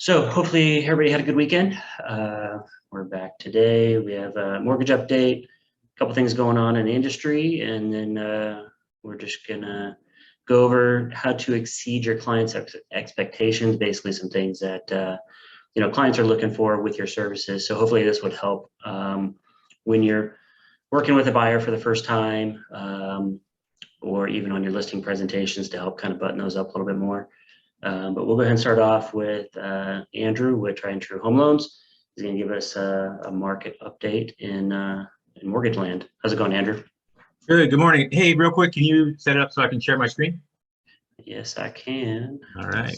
So hopefully everybody had a good weekend. We're back today. We have a mortgage update, a couple things going on in the industry, and then we're just gonna go over how to exceed your clients' expectations, basically some things that clients are looking for with your services. So hopefully this would help when you're working with a buyer for the first time, or even on your listing presentations to help kind of button those up a little bit more. But we'll go ahead and start off with Andrew with Tried and True Home Loans. He's going to give us a market update in mortgage land. How's it going, Andrew? Good morning. Hey, real quick, can you set it up so I can share my screen? Yes, I can. All right,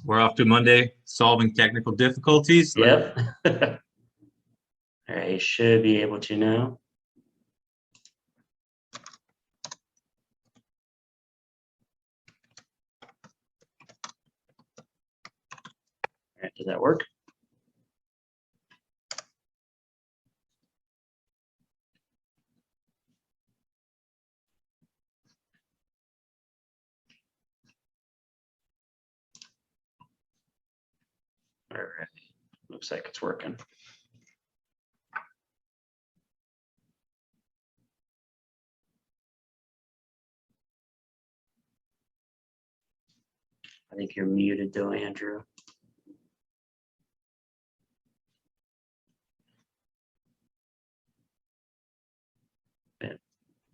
we're off to Monday, solving technical difficulties. Yep. All right, you should be able to now. All right, did that work? All right, looks like it's working. I think you're muted though, Andrew.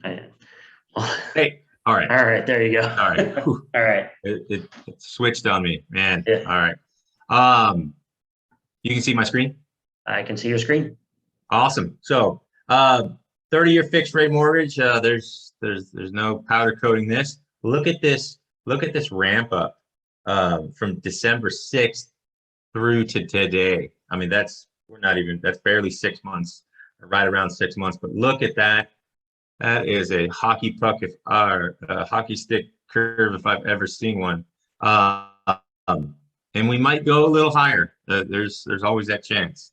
Hey, all right. All right, there you go. All right. All right. It switched on me, man. Yeah. All right. You can see my screen? I can see your screen. Awesome. So 30-year fixed rate mortgage. There's no powder coating this. Look at this ramp up from December 6th through to today. I mean, that's barely 6 months, right around 6 months. But look at that. That is a hockey puck, a hockey stick curve if I've ever seen one. And we might go a little higher. There's always that chance.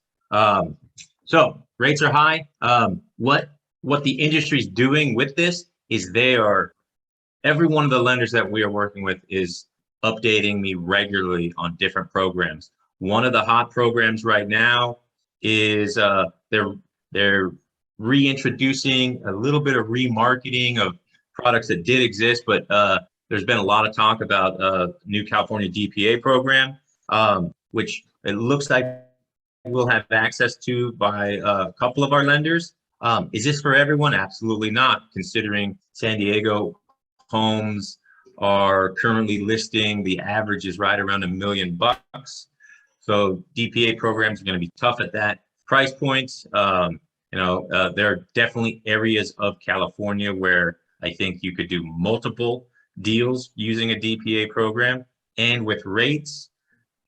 So rates are high. What the industry is doing with this is every one of the lenders that we are working with is updating me regularly on different programs. One of the hot programs right now is they're reintroducing a little bit of remarketing of products that did exist, but there's been a lot of talk about new California DPA program, which it looks like we'll have access to by a couple of our lenders. Is this for everyone? Absolutely not, considering San Diego homes are currently listing, the average is right around $1 million. So DPA programs are going to be tough at that price points. There are definitely areas of California where I think you could do multiple deals using a DPA program. And with rates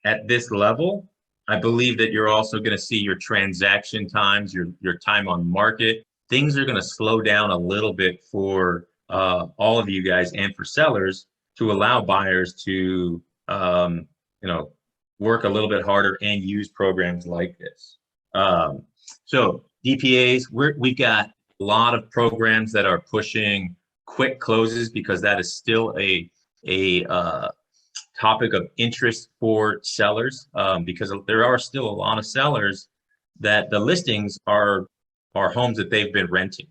at this level, I believe that you're also going to see your transaction times, your time on market. Things are going to slow down a little bit for all of you guys and for sellers to allow buyers to, work a little bit harder and use programs like this. So DPAs, we've got a lot of programs that are pushing quick closes because that is still a topic of interest for sellers, because there are still a lot of sellers that the listings are homes that they've been renting.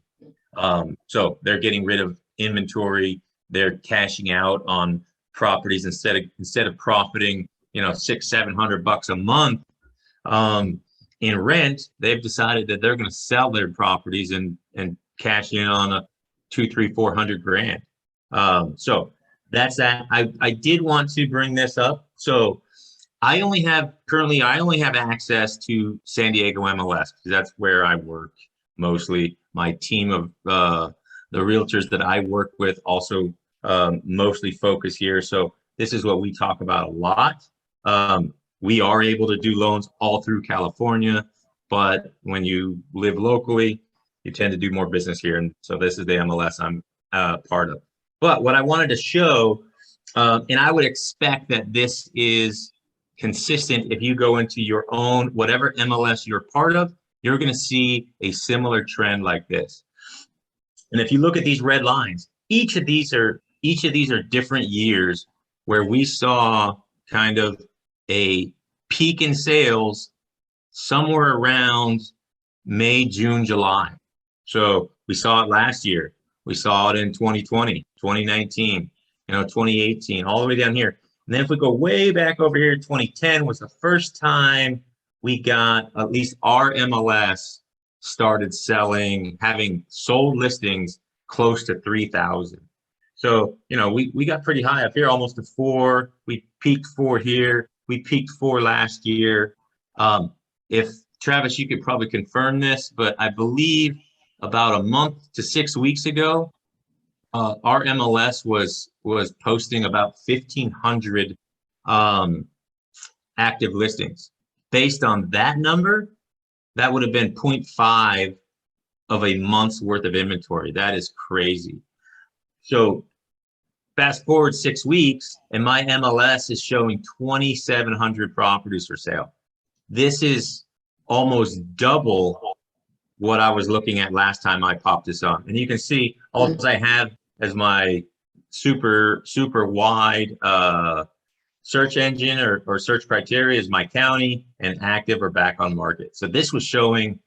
So they're getting rid of inventory, they're cashing out on properties instead of profiting, $600-700 a month in rent. They've decided that they're going to sell their properties and cash in on a $200-400 grand. So that's that. I did want to bring this up. So I only have access to San Diego MLS because that's where I work mostly. My team of the realtors that I work with also mostly focus here. So this is what we talk about a lot. We are able to do loans all through California, but when you live locally, you tend to do more business here. And so this is the MLS I'm part of. But what I wanted to show, and I would expect that this is consistent if you go into your own, whatever MLS you're part of, you're going to see a similar trend like this. And if you look at these red lines, each of these are different years where we saw kind of a peak in sales somewhere around May, June, July. So we saw it last year. We saw it in 2020, 2019, 2018, all the way down here. And then if we go way back over here, 2010 was the first time we got, at least our MLS started selling, having sold listings close to 3,000. So, we got pretty high up here, almost to 4. We peaked 4 here. We peaked 4 last year. If Travis, you could probably confirm this, but I believe about a month to 6 weeks ago, our MLS was posting about 1,500 active listings. Based on that number, that would have been 0.5 of a month's worth of inventory. That is crazy. So fast forward 6 weeks, and my MLS is showing 2,700 properties for sale. This is almost double what I was looking at last time I popped this on. And you can see all I have as my super wide search engine or search criteria is my county and active or back on market. So this was showing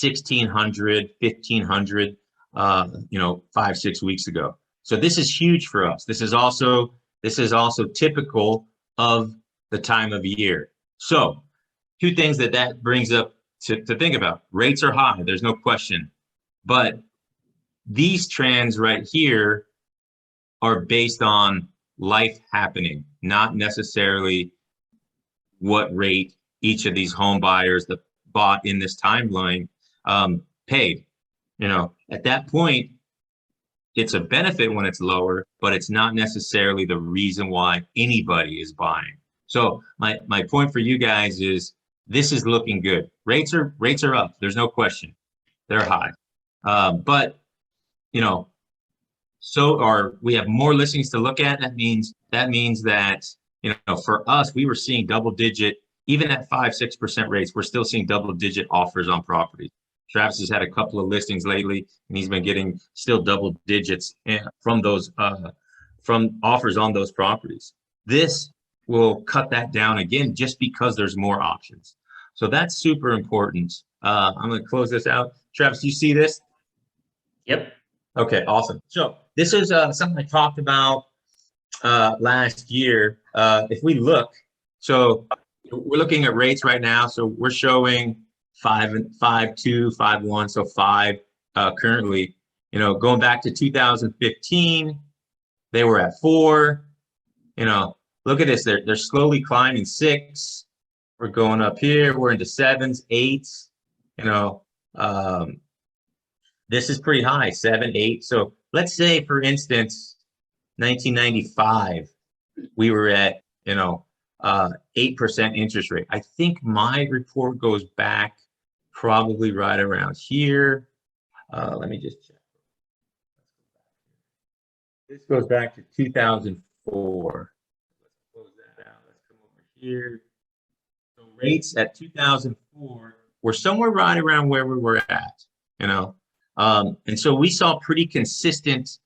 1,600, 1,500, 5-6 weeks ago. So this is huge for us. This is also typical of the time of year. So 2 things that brings up to think about. Rates are high, there's no question. But these trends right here are based on life happening, not necessarily what rate each of these home buyers that bought in this timeline paid. At that point, it's a benefit when it's lower, but it's not necessarily the reason why anybody is buying. So my point for you guys is this is looking good. Rates are up. There's no question. They're high. But we have more listings to look at. That means that for us, we were seeing double digit, even at 5-6% rates, we're still seeing double digit offers on properties. Travis has had a couple of listings lately, and he's been getting still double digits from those from offers on those properties. This will cut that down again just because there's more options. So that's super important. I'm going to close this out. Travis, do you see this? Yep. Okay, awesome. So this is something I talked about last year. If we look, so we're looking at rates right now. So we're showing 5.2, 5.1, so 5 currently. Going back to 2015, they were at 4. Look at this. They're slowly climbing 6. We're going up here. We're into 7s, 8s. This is pretty high, 7, 8. So let's say, for instance, 1995, we were at 8% interest rate. I think my report goes back probably right around here. Let me just check. This goes back to 2004. Let's close that out. Let's come over here. So rates at 2004 were somewhere right around where we were at, and so we saw pretty consistent,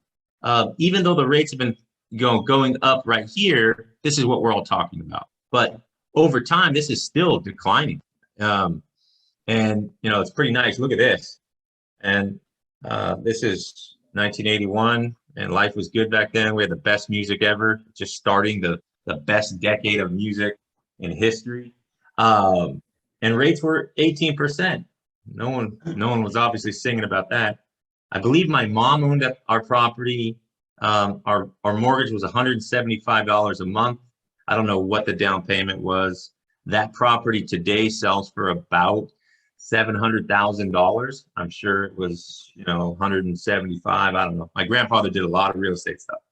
even though the rates have been going up right here, this is what we're all talking about. But over time, this is still declining. And it's pretty nice. Look at this. And this is 1981, and life was good back then. We had the best music ever, just starting the best decade of music in history. And rates were 18%. No one was obviously singing about that. I believe my mom owned our property. Our mortgage was $175 a month. I don't know what the down payment was. That property today sells for about $700,000. I'm sure it was, 175. I don't know. My grandfather did a lot of real estate stuff,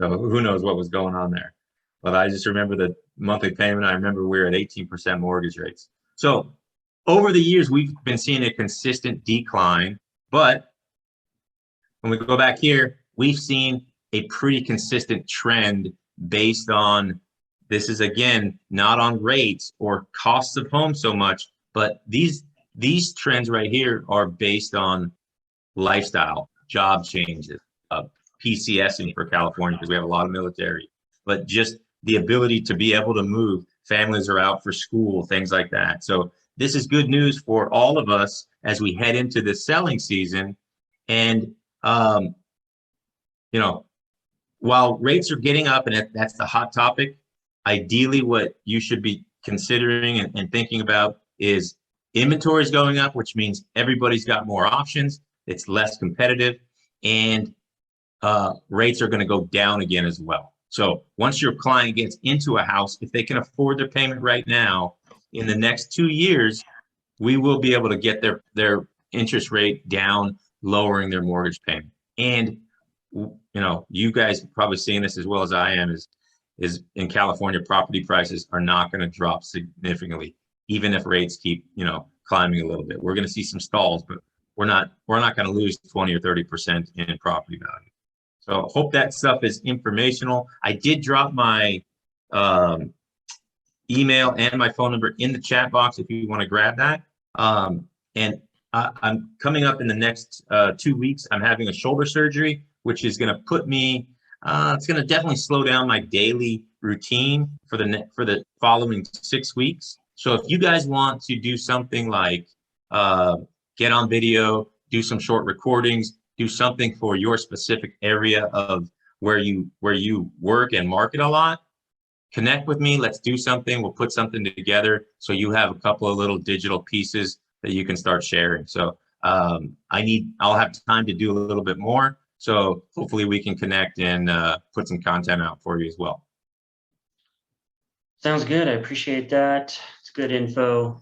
so who knows what was going on there. But I just remember the monthly payment. I remember we were at 18% mortgage rates. So over the years, we've been seeing a consistent decline. But when we go back here, we've seen a pretty consistent trend based on, this is again, not on rates or costs of homes so much, but these trends right here are based on lifestyle, job changes, PCSing for California, because we have a lot of military, but just the ability to be able to move. families are out for school, things like that. So this is good news for all of us as we head into this selling season. And, you know, while rates are getting up and that's the hot topic, ideally what you should be considering and thinking about is inventory is going up, which means everybody's got more options. It's less competitive, and rates are going to go down again as well. So once your client gets into a house, if they can afford their payment right now, in the next 2 years, we will be able to get their interest rate down, lowering their mortgage payment. And you guys probably seeing this as well as I am, is in California, property prices are not going to drop significantly, even if rates keep climbing a little bit. We're going to see some stalls, but we're not going to lose 20 or 30% in property value. So I hope that stuff is informational. I did drop my email and my phone number in the chat box if you want to grab that. And I'm coming up in the next 2 weeks. I'm having a shoulder surgery, which is going to put me, it's going to definitely slow down my daily routine for the following 6 weeks. So if you guys want to do something like get on video, do some short recordings, do something for your specific area of where you work and market a lot, connect with me. Let's do something. We'll put something together so you have a couple of little digital pieces that you can start sharing. So I'll have time to do a little bit more. So hopefully we can connect and put some content out for you as well. Sounds good. I appreciate that. It's good info.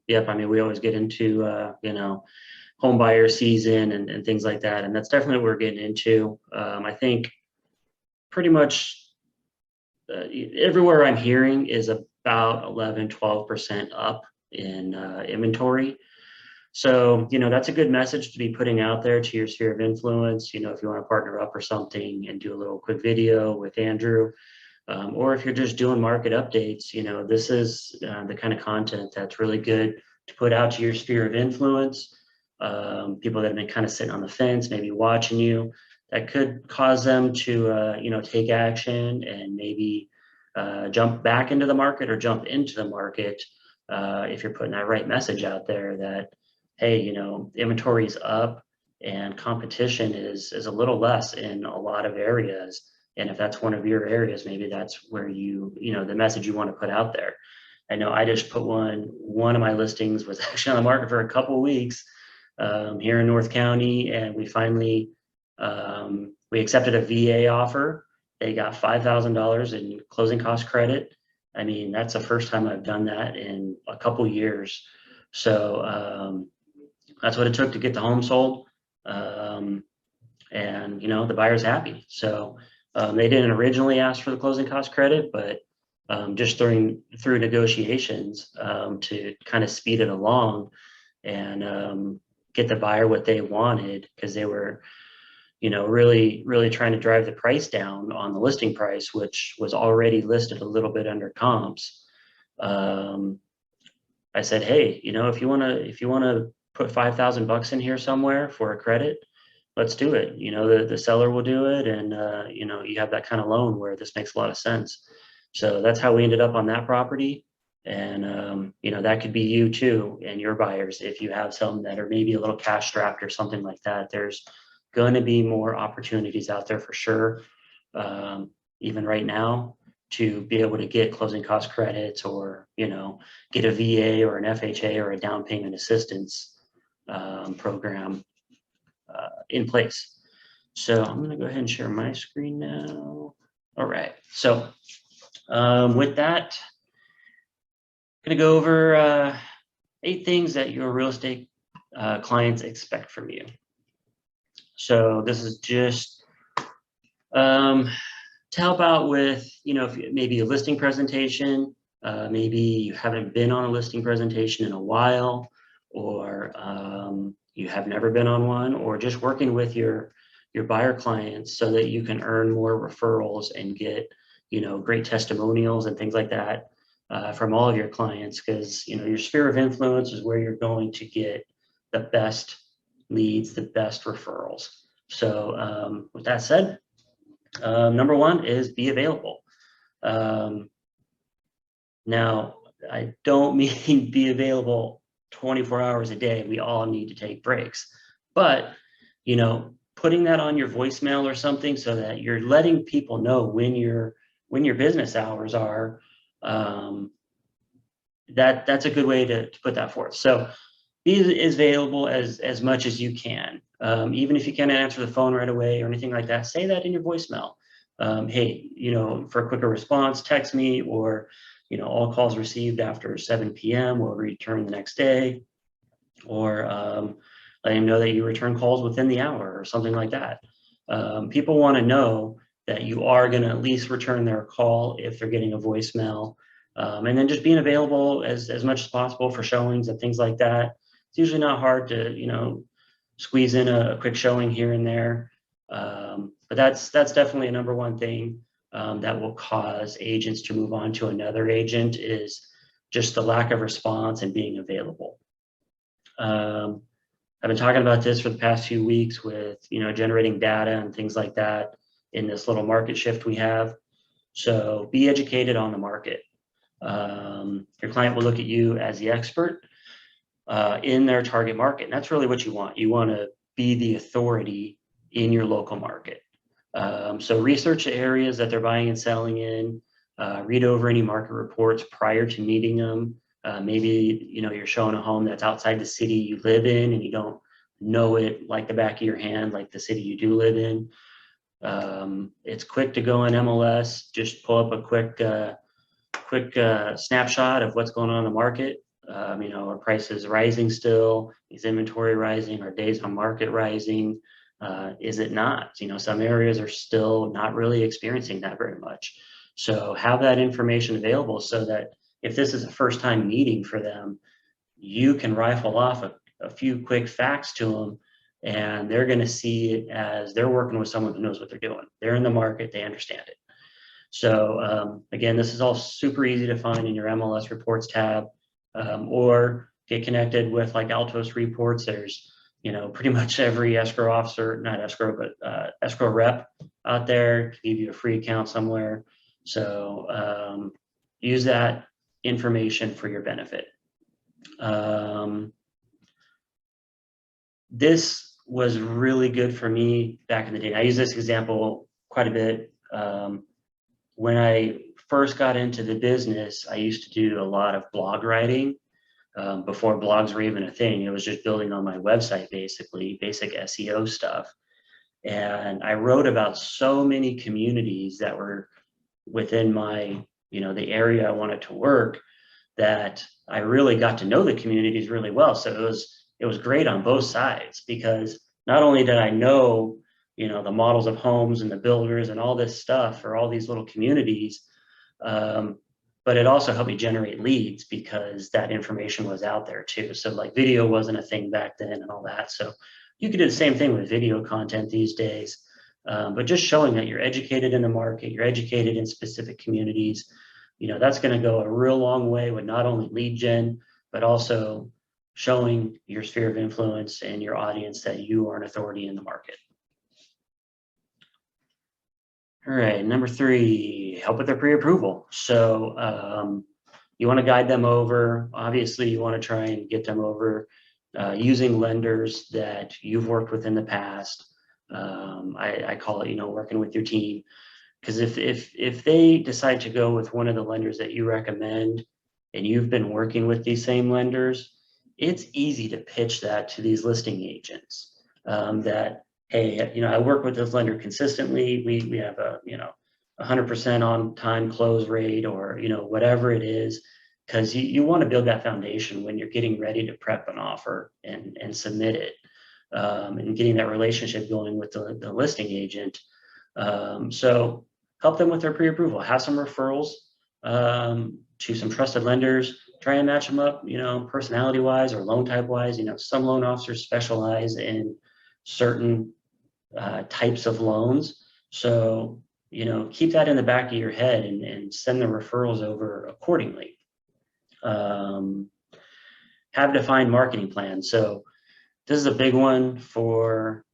Yep. I mean, we always get into, home buyer season and things like that. And that's definitely what we're getting into. I think pretty much everywhere I'm hearing is about 11, 12% up in inventory. So, that's a good message to be putting out there to your sphere of influence. If you want to partner up or something and do a little quick video with Andrew, or if you're just doing market updates, this is the kind of content that's really good to put out to your sphere of influence. People that have been kind of sitting on the fence, maybe watching you, that could cause them to, take action and maybe jump back into the market or jump into the market if you're putting that right message out there that, hey, inventory is up and competition is a little less in a lot of areas. And if that's one of your areas, maybe that's where the message you want to put out there. I know I just put one of my listings was actually on the market for a couple of weeks here in North County, and we finally we accepted a VA offer. They got $5,000 in closing cost credit. I mean, that's the first time I've done that in a couple years. So that's what it took to get the home sold. And the buyer's happy. So they didn't originally ask for the closing cost credit, but just through negotiations to kind of speed it along and get the buyer what they wanted, because they were, really, really trying to drive the price down on the listing price, which was already listed a little bit under comps. I said, hey, if you want to put $5,000 in here somewhere for a credit, let's do it. The seller will do it, and you have that kind of loan where this makes a lot of sense. So that's how we ended up on that property. And that could be you too, and your buyers. If you have some that are maybe a little cash strapped or something like that, there's going to be more opportunities out there for sure. Even right now, to be able to get closing cost credits or get a VA or an FHA or a down payment assistance program in place. So I'm going to go ahead and share my screen now. All right. So with that, I'm going to go over 8 things that your real estate clients expect from you. So this is just to help out with, if maybe a listing presentation, maybe you haven't been on a listing presentation in a while, or you have never been on one, or just working with your buyer clients so that you can earn more referrals and get, great testimonials and things like that from all of your clients, because, your sphere of influence is where you're going to get the best leads, the best referrals. So with that said, number one is be available. Now, I don't mean be available 24 hours a day. We all need to take breaks. But, you know, putting that on your voicemail or something so that you're letting people know when your business hours are, that's a good way to put that forth. So be as available as much as you can. Even if you can't answer the phone right away or anything like that, say that in your voicemail. Hey, you know, for a quicker response, text me, or, you know, all calls received after 7 p.m. will return the next day, or let him know that you return calls within the hour or something like that. People want to know that you are going to at least return their call if they're getting a voicemail. And then just being available as much as possible for showings and things like that. It's usually not hard to, you know, squeeze in a quick showing here and there. But that's definitely a number one thing that will cause agents to move on to another agent, is just the lack of response and being available. I've been talking about this for the past few weeks with, you know, generating data and things like that in this little market shift we have. So be educated on the market. Your client will look at you as the expert in their target market. And that's really what you want. You want to be the authority in your local market. So research the areas that they're buying and selling in, read over any market reports prior to meeting them. Maybe, you know, you're showing a home that's outside the city you live in and you don't know it like the back of your hand, like the city you do live in. It's quick to go in MLS, just pull up a quick snapshot of what's going on in the market. You know, are prices rising still? Is inventory rising? Are days on market rising? Is it not? You know, some areas are still not really experiencing that very much. So have that information available so that if this is a first time meeting for them, you can rifle off a few quick facts to them, and they're going to see it as they're working with someone who knows what they're doing. They're in the market, they understand it. So again, this is all super easy to find in your MLS reports tab, or get connected with like Altos reports. There's, you know, pretty much every escrow officer, not escrow, but escrow rep out there to give you a free account somewhere. So use that information for your benefit. This was really good for me back in the day. I use this example quite a bit. When I first got into the business, I used to do a lot of blog writing. Before blogs were even a thing, it was just building on my website, basically, basic SEO stuff. And I wrote about so many communities that were within my, you know, the area I wanted to work, that I really got to know the communities really well. So it was great on both sides, because not only did I know, you know, the models of homes and the builders and all this stuff for all these little communities, but it also helped me generate leads because that information was out there too. So like video wasn't a thing back then and all that. So you could do the same thing with video content these days, but just showing that you're educated in the market, you're educated in specific communities, you know, that's going to go a real long way with not only lead gen, but also showing your sphere of influence and your audience that you are an authority in the market. All right, number 3, help with their pre-approval. So you want to guide them over. Obviously, you want to try and get them over using lenders that you've worked with in the past. I call it, you know, working with your team. Because if they decide to go with one of the lenders that you recommend, and you've been working with these same lenders, it's easy to pitch that to these listing agents, that, hey, you know, I work with this lender consistently. We have a, you know, 100% on time close rate, or, you know, whatever it is, because you want to build that foundation when you're getting ready to prep an offer and submit it, and getting that relationship going with the listing agent. So help them with their pre-approval, have some referrals to some trusted lenders, try and match them up, you know, personality wise or loan type wise. You know, some loan officers specialize in certain types of loans. So, you know, keep that in the back of your head and send the referrals over accordingly. Have a defined marketing plan. So this is a big one for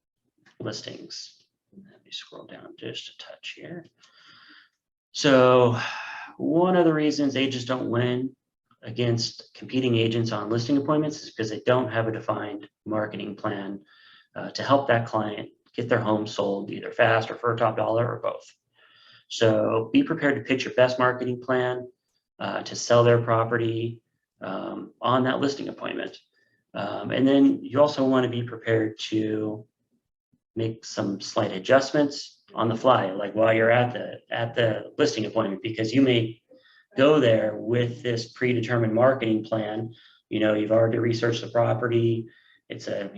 listings. Let me scroll down just a touch here. So one of the reasons agents don't win against competing agents on listing appointments is because they don't have a defined marketing plan to help that client get their home sold either fast or for a top dollar or both. So be prepared to pitch your best marketing plan to sell their property on that listing appointment. And then you also want to be prepared to make some slight adjustments on the fly, like while you're at the listing appointment, because you may go there with this predetermined marketing plan. You've already researched the property. It's a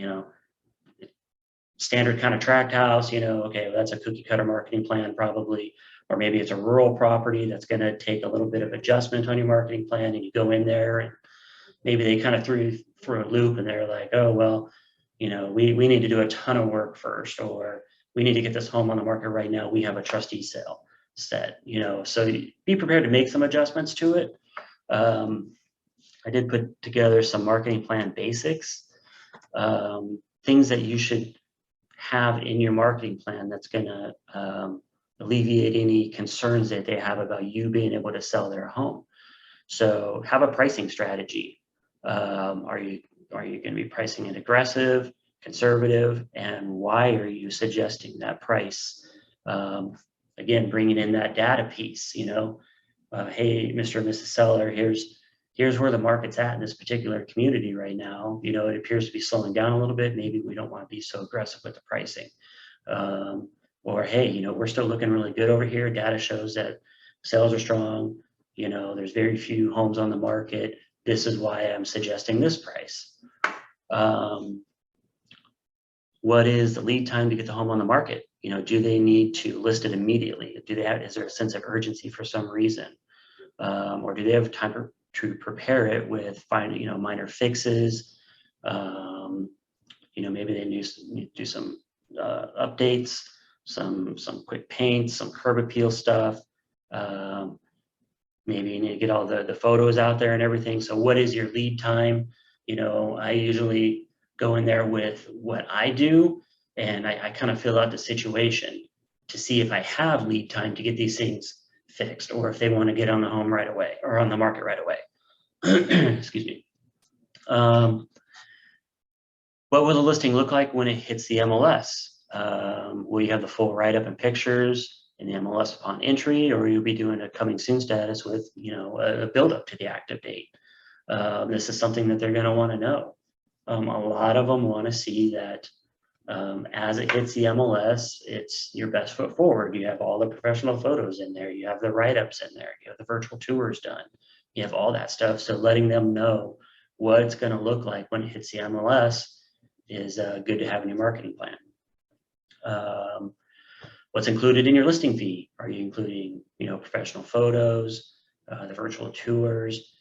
standard kind of tract house. Okay, well, that's a cookie cutter marketing plan probably. Or maybe it's a rural property that's going to take a little bit of adjustment on your marketing plan, and you go in there and maybe they kind of threw you for a loop and they're like, oh, well, we need to do a ton of work first, or we need to get this home on the market right now. We have a trustee sale set, so be prepared to make some adjustments to it. I did put together some marketing plan basics, things that you should have in your marketing plan that's going to alleviate any concerns that they have about you being able to sell their home. So have a pricing strategy. Are you going to be pricing it aggressive, conservative, and why are you suggesting that price? Again, bringing in that data piece. Hey, Mr. and Mrs. Seller, here's where the market's at in this particular community right now. It appears to be slowing down a little bit. Maybe we don't want to be so aggressive with the pricing. Or hey, we're still looking really good over here. Data shows that sales are strong. There's very few homes on the market. This is why I'm suggesting this price. What is the lead time to get the home on the market? Do they need to list it immediately? Is there a sense of urgency for some reason? Or do they have time to prepare it with minor fixes? Maybe they need to do some updates, some quick paints, some curb appeal stuff. Maybe you need to get all the photos out there and everything. So what is your lead time? I usually go in there with what I do, and I kind of fill out the situation to see if I have lead time to get these things fixed, or if they want to get on the home right away or on the market right away. Excuse me. What will the listing look like when it hits the MLS? Will you have the full write-up and pictures in the MLS upon entry, or you'll be doing a coming soon status with a build-up to the active date? This is something that they're going to want to know. A lot of them want to see that as it hits the MLS, it's your best foot forward. You have all the professional photos in there. You have the write-ups in there. You have the virtual tours done. You have all that stuff. So letting them know what it's going to look like when it hits the MLS is good to have in your marketing plan. What's included in your listing fee? Are you including, professional photos, the virtual tours?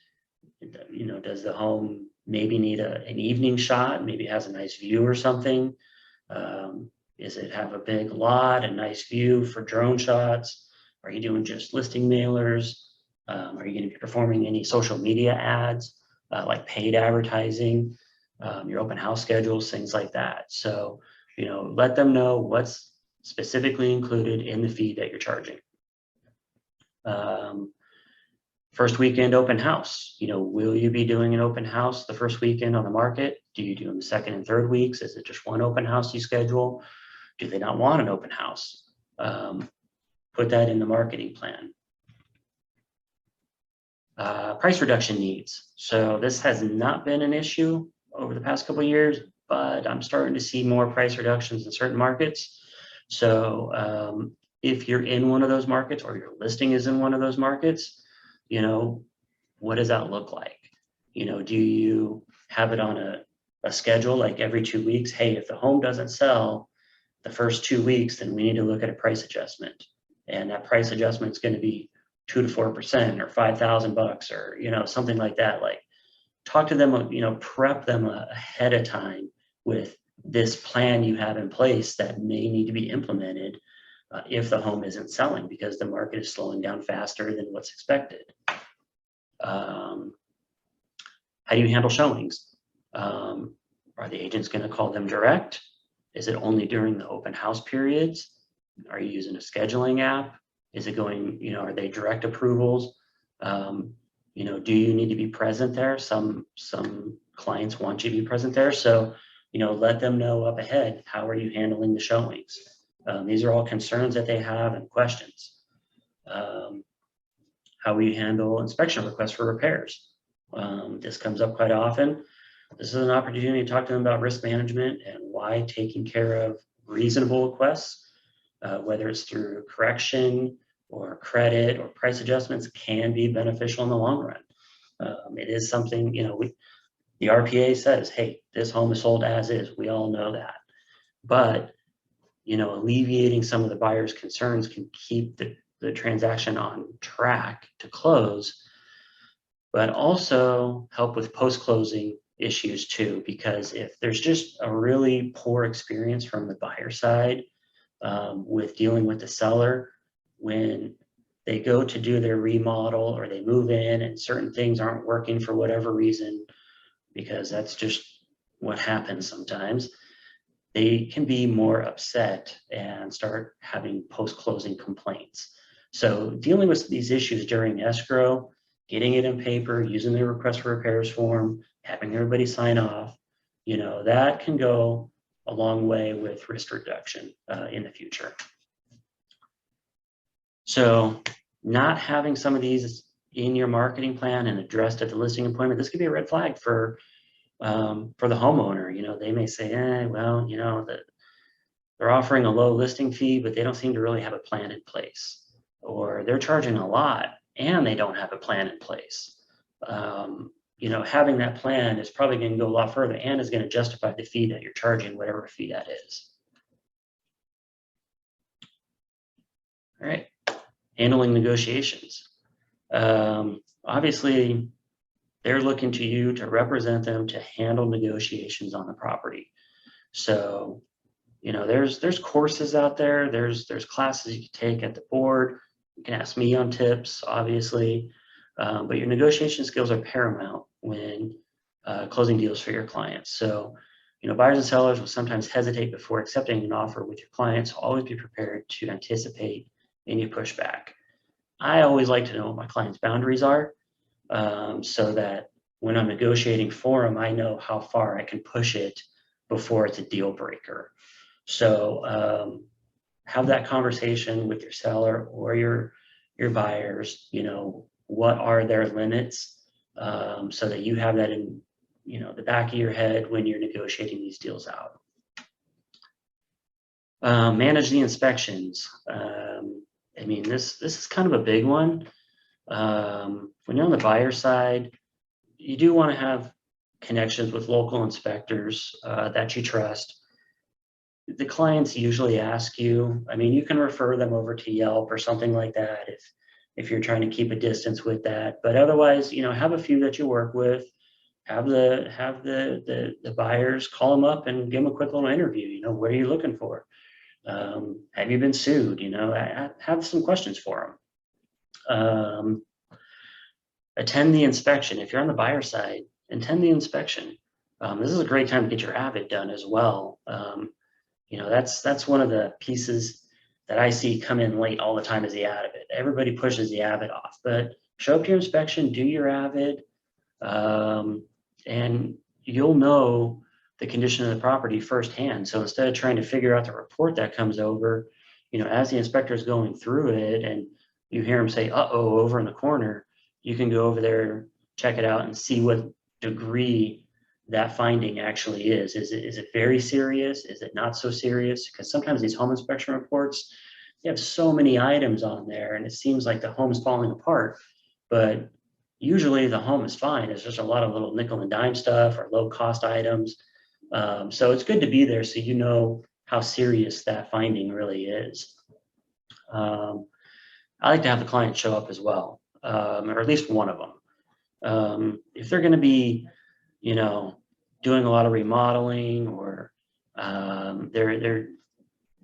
Does the home maybe need an evening shot? Maybe it has a nice view or something. Does it have a big lot, a nice view for drone shots? Are you doing just listing mailers? Are you going to be performing any social media ads, like paid advertising, your open house schedules, things like that? So, let them know what's specifically included in the fee that you're charging. First weekend open house. Will you be doing an open house the first weekend on the market? Do you do them the second and third weeks? Is it just one open house you schedule? Do they not want an open house? Put that in the marketing plan. Price reduction needs. So this has not been an issue over the past couple of years, but I'm starting to see more price reductions in certain markets. So if you're in one of those markets, or your listing is in one of those markets, what does that look like? Do you have it on a schedule, like every 2 weeks? Hey, if the home doesn't sell the first 2 weeks, then we need to look at a price adjustment. And that price adjustment is going to be 2 to 4% or $5,000 or, something like that. Like, talk to them, prep them ahead of time with this plan you have in place that may need to be implemented if the home isn't selling because the market is slowing down faster than what's expected. How do you handle showings? Are the agents going to call them direct? Is it only during the open house periods? Are you using a scheduling app? Is it going, are they direct approvals? You know, do you need to be present there? Some clients want you to be present there. So, you know, let them know up ahead, how are you handling the showings? These are all concerns that they have and questions. How will you handle inspection requests for repairs? This comes up quite often. This is an opportunity to talk to them about risk management and why taking care of reasonable requests, whether it's through correction or credit or price adjustments, can be beneficial in the long run. It is something, you know, the RPA says, hey, this home is sold as is. We all know that. But, you know, alleviating some of the buyer's concerns can keep the transaction on track to close, but also help with post-closing issues too, because if there's just a really poor experience from the buyer side with dealing with the seller, when they go to do their remodel or they move in and certain things aren't working for whatever reason, because that's just what happens sometimes, they can be more upset and start having post-closing complaints. So dealing with these issues during escrow, getting it in paper, using the request for repairs form, having everybody sign off, you know, that can go a long way with risk reduction in the future. So not having some of these in your marketing plan and addressed at the listing appointment, this could be a red flag for the homeowner. You know, they may say, well, you know, they're offering a low listing fee, but they don't seem to really have a plan in place, or they're charging a lot and they don't have a plan in place. You know, having that plan is probably going to go a lot further and is going to justify the fee that you're charging, whatever fee that is. All right, handling negotiations. Obviously, they're looking to you to represent them to handle negotiations on the property. So, you know, there's courses out there. There's classes you can take at the board. You can ask me on tips, obviously, but your negotiation skills are paramount when closing deals for your clients. So, you know, buyers and sellers will sometimes hesitate before accepting an offer with your clients. Always be prepared to anticipate any pushback. I always like to know what my clients' boundaries are, so that when I'm negotiating for them, I know how far I can push it before it's a deal breaker. So have that conversation with your seller or your buyers. You know, what are their limits, so that you have that in, you know, the back of your head when you're negotiating these deals out. Manage the inspections. I mean, this is kind of a big one. When you're on the buyer side, you do want to have connections with local inspectors that you trust. The clients usually ask you, I mean, you can refer them over to Yelp or something like that if you're trying to keep a distance with that. But otherwise, you know, have a few that you work with. Have the buyers call them up and give them a quick little interview. You know, what are you looking for? Have you been sued? You know, I have some questions for them. Attend the inspection. If you're on the buyer side, attend the inspection. This is a great time to get your avid done as well. You know, that's one of the pieces that I see come in late all the time is the avid. Everybody pushes the avid off, but show up to your inspection, do your avid, and you'll know the condition of the property firsthand. So instead of trying to figure out the report that comes over, you know, as the inspector is going through it and you hear him say, uh-oh, over in the corner, you can go over there, check it out and see what degree that finding actually is. Is it very serious? Is it not so serious? Because sometimes these home inspection reports, you have so many items on there and it seems like the home is falling apart, but usually the home is fine. It's just a lot of little nickel and dime stuff or low cost items. So it's good to be there so you know how serious that finding really is. I like to have the client show up as well, or at least one of them. If they're going to be, you know, doing a lot of remodeling or they're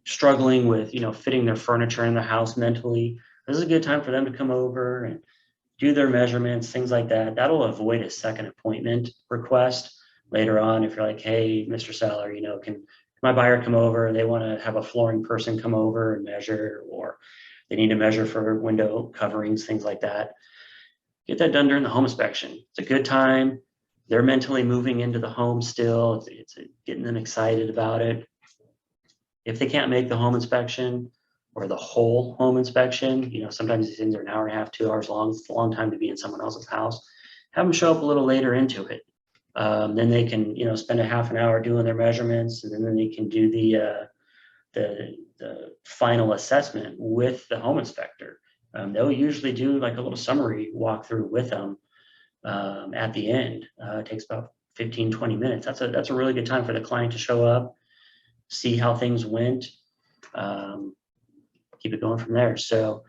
struggling with, you know, fitting their furniture in the house mentally, this is a good time for them to come over and do their measurements, things like that. That'll avoid a second appointment request later on. If you're like, hey, Mr. Seller, you know, can my buyer come over? They want to have a flooring person come over and measure, or they need to measure for window coverings, things like that. get that done during the home inspection. It's a good time. They're mentally moving into the home still. It's getting them excited about it. If they can't make the home inspection or the whole home inspection, sometimes these things are an hour and a half, 2 hours long. It's a long time to be in someone else's house. Have them show up a little later into it. Then they can, spend a half an hour doing their measurements, and then they can do the final assessment with the home inspector. They'll usually do like a little summary walkthrough with them at the end. It takes about 15, 20 minutes. That's a really good time for the client to show up, see how things went, keep it going from there. So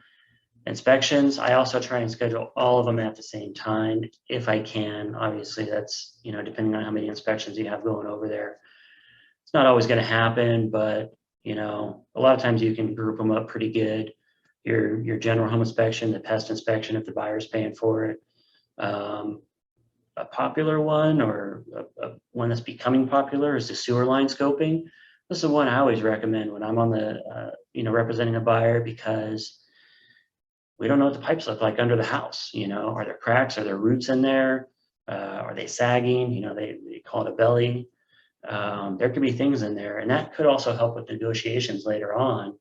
inspections, I also try and schedule all of them at the same time if I can. Obviously, that's, depending on how many inspections you have going over there. It's not always going to happen, but, a lot of times you can group them up pretty good. Your general home inspection, the pest inspection, if the buyer's paying for it. A popular one, or one that's becoming popular, is the sewer line scoping. This is one I always recommend when I'm on the, representing a buyer, because we don't know what the pipes look like under the house. Are there cracks? Are there roots in there? Are they sagging? They call it a belly. There could be things in there, and that could also help with negotiations later on.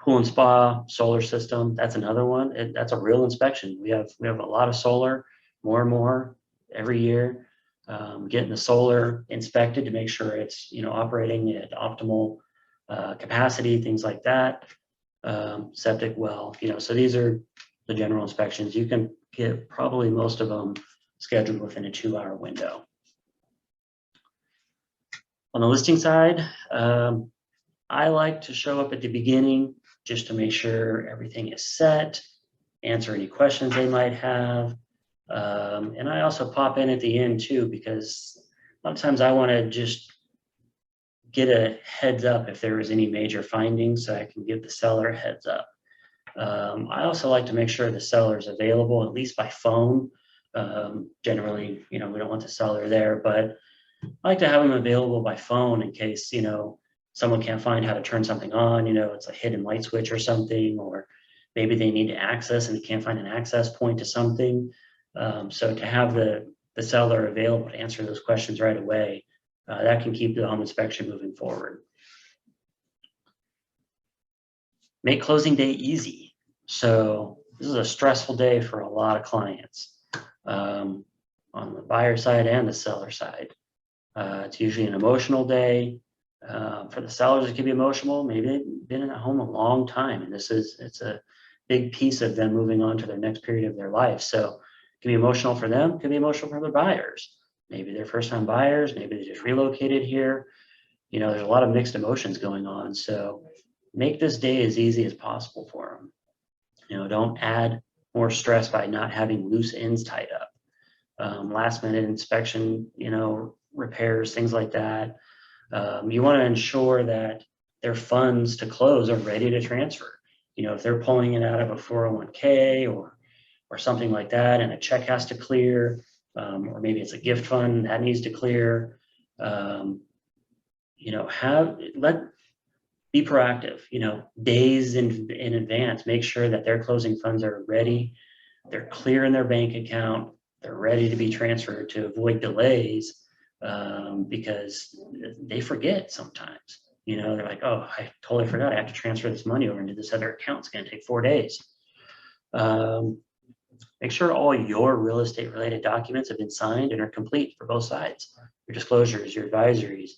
Pool and spa, solar system, that's another one. That's a real inspection. We have a lot of solar, more and more every year. Getting the solar inspected to make sure it's operating at optimal capacity, things like that. Septic well, so these are the general inspections. You can get probably most of them scheduled within a 2-hour window. On the listing side, I like to show up at the beginning just to make sure everything is set, answer any questions they might have. And I also pop in at the end too, because a lot of times I want to just get a heads up if there was any major findings, so I can give the seller a heads up. I also like to make sure the seller is available, at least by phone. Generally, we don't want the seller there, but I like to have them available by phone in case, someone can't find how to turn something on, it's a hidden light switch or something, or maybe they need to access and they can't find an access point to something. So to have the seller available to answer those questions right away, that can keep the home inspection moving forward. Make closing day easy. So this is a stressful day for a lot of clients, on the buyer side and the seller side. It's usually an emotional day. For the sellers, it can be emotional. Maybe they've been in a home a long time, and it's a big piece of them moving on to their next period of their life. So it can be emotional for them, it can be emotional for their buyers. Maybe they're first-time buyers, maybe they just relocated here. There's a lot of mixed emotions going on. So make this day as easy as possible for them. Don't add more stress by not having loose ends tied up. Last minute inspection, repairs, things like that. You want to ensure that their funds to close are ready to transfer. If they're pulling it out of a 401k or something like that, and a check has to clear, or maybe it's a gift fund that needs to clear, be proactive, days in advance. Make sure that their closing funds are ready, they're clear in their bank account, they're ready to be transferred to avoid delays, because they forget sometimes. They're like, oh, I totally forgot I have to transfer this money over into this other account. It's going to take 4 days. Make sure all your real estate related documents have been signed and are complete for both sides. Your disclosures, your advisories,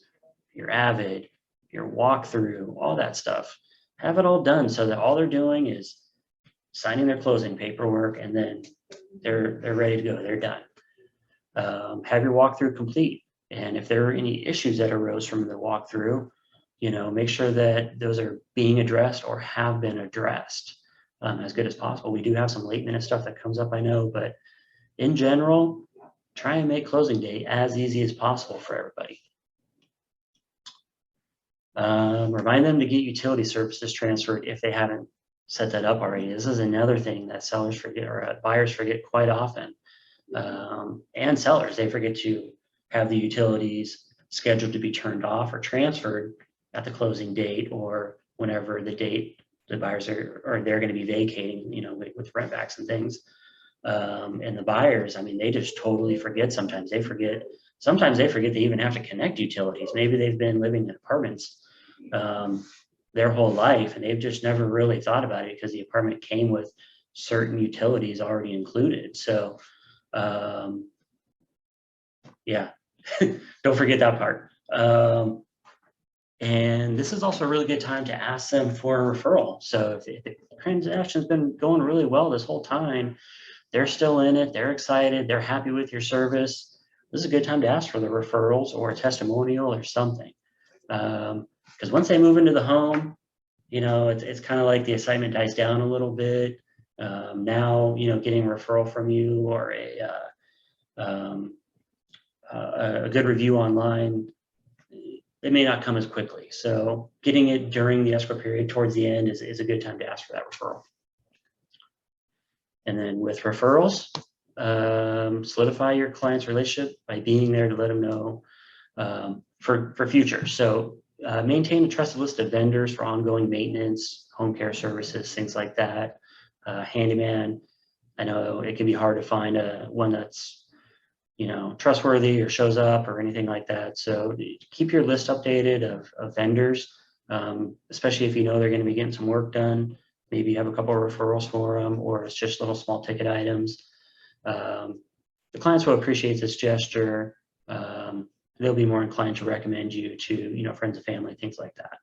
your avid, your walkthrough, all that stuff. Have it all done so that all they're doing is signing their closing paperwork, and then they're ready to go. They're done. Have your walkthrough complete. And if there are any issues that arose from the walkthrough, make sure that those are being addressed or have been addressed as good as possible. We do have some late minute stuff that comes up, I know, but in general, try and make closing day as easy as possible for everybody. Remind them to get utility services transferred if they haven't set that up already. This is another thing that sellers forget, or buyers forget quite often. And sellers, they forget to have the utilities scheduled to be turned off or transferred at the closing date, or whenever the the buyers are they're going to be vacating, you know, with rent backs and things. And the buyers, I mean, they just totally forget. Sometimes they forget they even have to connect utilities. Maybe they've been living in apartments their whole life, and they've just never really thought about it because the apartment came with certain utilities already included. So yeah, don't forget that part. And this is also a really good time to ask them for a referral. So if the transaction's been going really well this whole time, they're still in it, they're excited, they're happy with your service, this is a good time to ask for the referrals or a testimonial or something. Because once they move into the home, you know, it's kind of like the excitement dies down a little bit. Now, you know, getting a referral from you or a good review online, it may not come as quickly. So getting it during the escrow period towards the end is a good time to ask for that referral. And then with referrals, solidify your client's relationship by being there to let them know for future. So maintain a trusted list of vendors for ongoing maintenance, home care services, things like that. Handyman, I know it can be hard to find one that's, you know, trustworthy or shows up or anything like that. So keep your list updated of vendors, especially if you know they're going to be getting some work done. Maybe you have a couple of referrals for them, or it's just little small ticket items. The clients will appreciate this gesture. They'll be more inclined to recommend you to, you know, friends and family, things like that.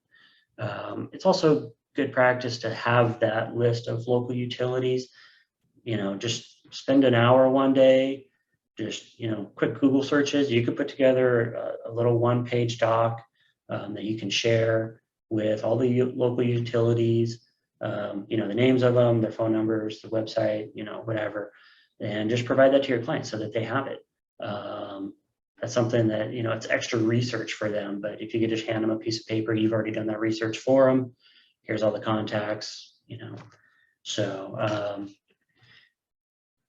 It's also good practice to have that list of local utilities. You know, just spend an hour one day, just, you know, quick Google searches. You could put together a little one-page doc that you can share with all the local utilities, you know, the names of them, their phone numbers, the website, you know, whatever, and just provide that to your clients so that they have it. That's something that, you know, it's extra research for them, but if you could just hand them a piece of paper, you've already done that research for them. Here's all the contacts, you know. So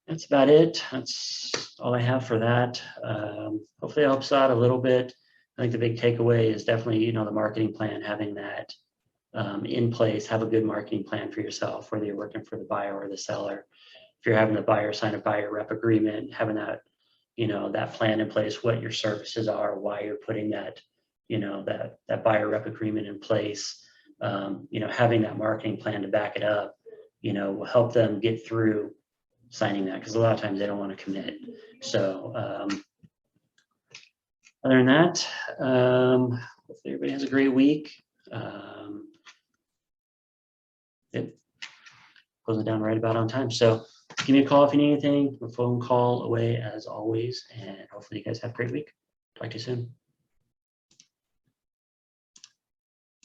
that's about it. That's all I have for that. Hopefully it helps out a little bit. I think the big takeaway is definitely, you know, the marketing plan, having that in place. Have a good marketing plan for yourself, whether you're working for the buyer or the seller. If you're having the buyer sign a buyer rep agreement, having that, you know, that plan in place, what your services are, why you're putting that, you know, that buyer rep agreement in place, you know, having that marketing plan to back it up, you know, will help them get through signing that, because a lot of times they don't want to commit. So other than that, hopefully everybody has a great week. Yep, closing down right about on time. So give me a call if you need anything. A phone call away as always, and hopefully you guys have a great week. Talk to you soon.